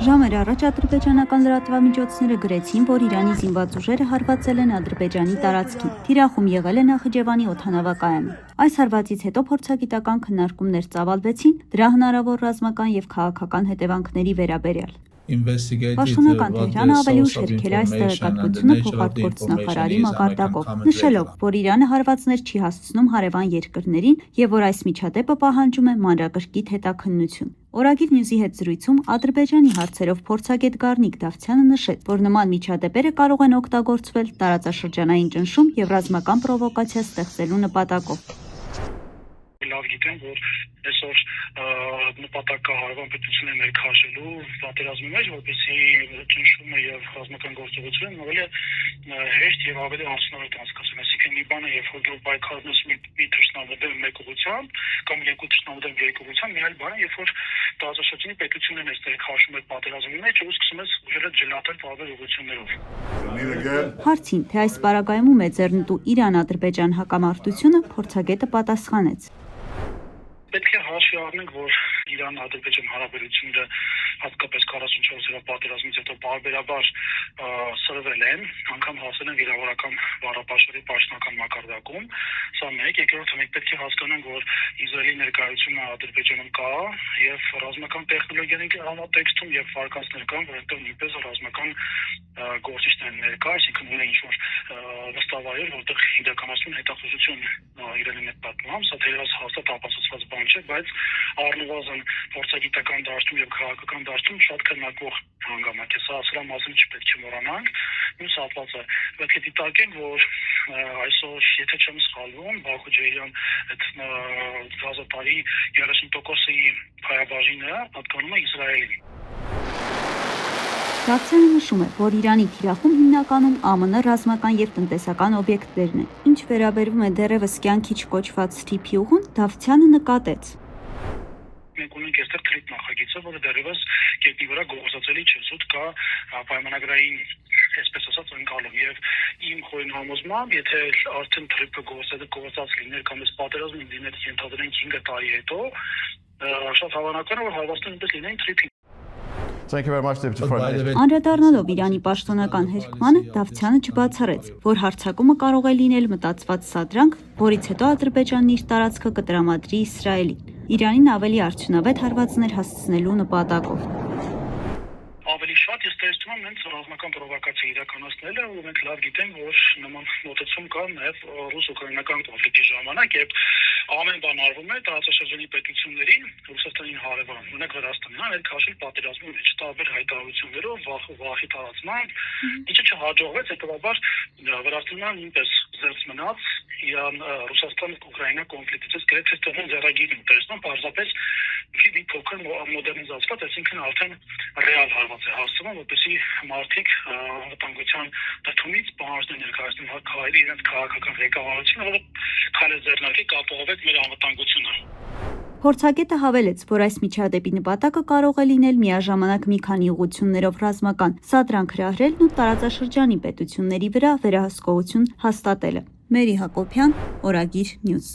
Ժամեր առաջ ադրբեջանական լրատվամիջոցները գրեցին, որ Իրանի զինված ուժերը հարվածել են Ադրբեջանի տարածքին։ Թիրախում եղել է Նախիջևանի օդանավակայանը։ Այս հարվածից հետո փորձագիտական քննարկումներ ծավալվեցին դրա հնարավոր ռազմական եւ քաղաքական հետևանքների վերաբերյալ։ Պաշտոնական Թեհրանը ավելի ուշ հերքել է այս տեղեկատվությունը փոխարտգործնախարարի մակարդակով, նշելով, որ Իրանը հարվածներ չի հասցնում հարևան երկրներին եւ որ այս միջադեպը պահանջում է մանրակրկիտ հետաքննություն։ Օրագիր Նյուզի հետ զրույցում Ադրբեջանի հարցերով փորձագետ Գառնիկ Դավթյանը նշեց, որ նման միջադեպերը կարող են օգտագործվել տարածաշրջանային ճնշում եւ ռազմական պրովոկացիա ստեղծելու նպատակով։ Լավ գիտեմ, որ այսօր նպատակը հարևան պետությունները ներքաշելու պատերազմի մեջ, որպեսզի ճնշումը եւ ռազմական գործողությունը ավելի հեշտ եւ ավելի անձնարար անցկացվեն։ Այսինքն մի բանը, երբ որ դու պայքարում ես մի թշնամու դեմ մեկ ուղղությամբ կամ երկու թշնամու դեմ երկու ուղղությամբ, մի այլ բան է, երբ որ տարածաշրջանի պետություններն ես ներքաշում այդ պատերազմի մեջ ու սկսում ես ուժերը ջլատել տարբեր ուղղություններով։ Հարցին, թե այս պարագայում է ձեռնտու Իրան-Ադրբեջան հակամարտությունը, փորձագետը պատասխանեց. Պետք է հաշվի առնենք, որ Իրան-Ադրբեջան հարաբերությունները հատկապես 44 օրվա պատերազմից հետո բարբերաբար սրվել են, անգամ հասել են վիրավորական բառապաշարի պաշտոնական մակարդակում։ Սա մեկ, երկրորդը մենք պետք է հասկանանք, որ Իսրայելի ներկայությունը Ադրբեջանում կա եւ ռազմական տեխնոլոգիաների համատեքստում եւ վարկածներ կան, որ այնտեղ նույնպես ռազմական գործիչներ ներկա, այսինքն ունեն ինչ-որ նստավայր, որտեղ իրականացվում հետախուզություն Իրանի նկատմամբ, սա թերևս հաստատ ապացուցված բան չէ, բայց առնվազն փորձագիտական դաշտում եւ քաղաքական դաշտում շատ քննարկվող հանգամանք է, սրա մասին չպետք է մոռանանք։ Մյուս հատվածը պետք է դիտարկենք, որ այսօր, եթե չեմ սխալվում, Բաքու-Ջեյրան այդ գազատարի 30%-ի փայաբաժինը պատկանում է Իսրայելին։ Դավթյանը նշում է, որ Իրանի թիրախում հիմնականում ԱՄՆ ռազմական եւ տնտեսական օբյեկտներն են։ Ինչ վերաբերվում է դեռևս կյանքի չկոչված Սթիփի ուղուն, Դավթյանը նկատեց. Մենք ունենք այստեղ թրիփ նախագիծը, որը դեռևս գետնի վրա գործածելի չէ, զուտ կա պայմանագրային, այսպես ասած, ընկալում եւ իմ խորին համոզմամբ, եթե արդեն թրիփը գործած լիներ կամ այս պատերազմը լիներ ենթադրենք 5 տարի հետո, շատ հավանական է, որ հարվածները նույնպես լինեն թրիփի։ Անդրադառնալով Իրանի պաշտոնական հերքմանը, Դավթյանը չբացառեց, որ հարձակումը կարող է լինել մտածված սադրանք, որից հետո Ադրբեջանն իր տարածքը կտրամադրի Իսրայելին, Իրանին ավելի արդյունավետ հարվածներ հասցնելու նպատակով։ Ավելի շատ ես տեսնում եմ հենց ռազմական պրովոկացիա իրականացնելը, ու մենք լավ գիտենք, որ նման մոտեցում կա նաև ռուս-ուկրաինական կոնֆլիկտի ժամանակ, երբ ամեն բան արվում է տարածաշրջանի պետություններին, Ռուսաստանին հարևան, օրինակ Վրաստանին, ներքաշել պատերազմի մեջ, տարբեր հայտարարություններով, վախի տարածմամբ, ինչը չհաջողվեց, հետևաբար Վրաստանը նույնպես զերծ մնաց Իրան-Ռուսաստան-Ուկրաինա կոնֆլիկտից, գրեթե ստեղծել ձեռագիր ունեցնում, պարզապես մի փոքր մոդեռնիզացված, այսինքն արդեն ռեալ հարված է հասցնում, որպեսզի մարդիկ անվտանգության դաշտումից պահանջներ ներկայացնեն քայլի իրենց քաղաքական ղեկավարությունը, որը քայլեր ձեռնարկի կապահովեք մեր անվտանգությունը։ Փորձագետը հավելեց, որ այս միջադեպի նպատակը կարող է լինել միաժամանակ մի քանի ուղղություններով ռազմական սադրանք հրահրելն ու տարածաշրջանի պետությունների վրա վերահսկողություն հաստատելը։ Մերի Հակոբյան, Օրագիր Նյուզ։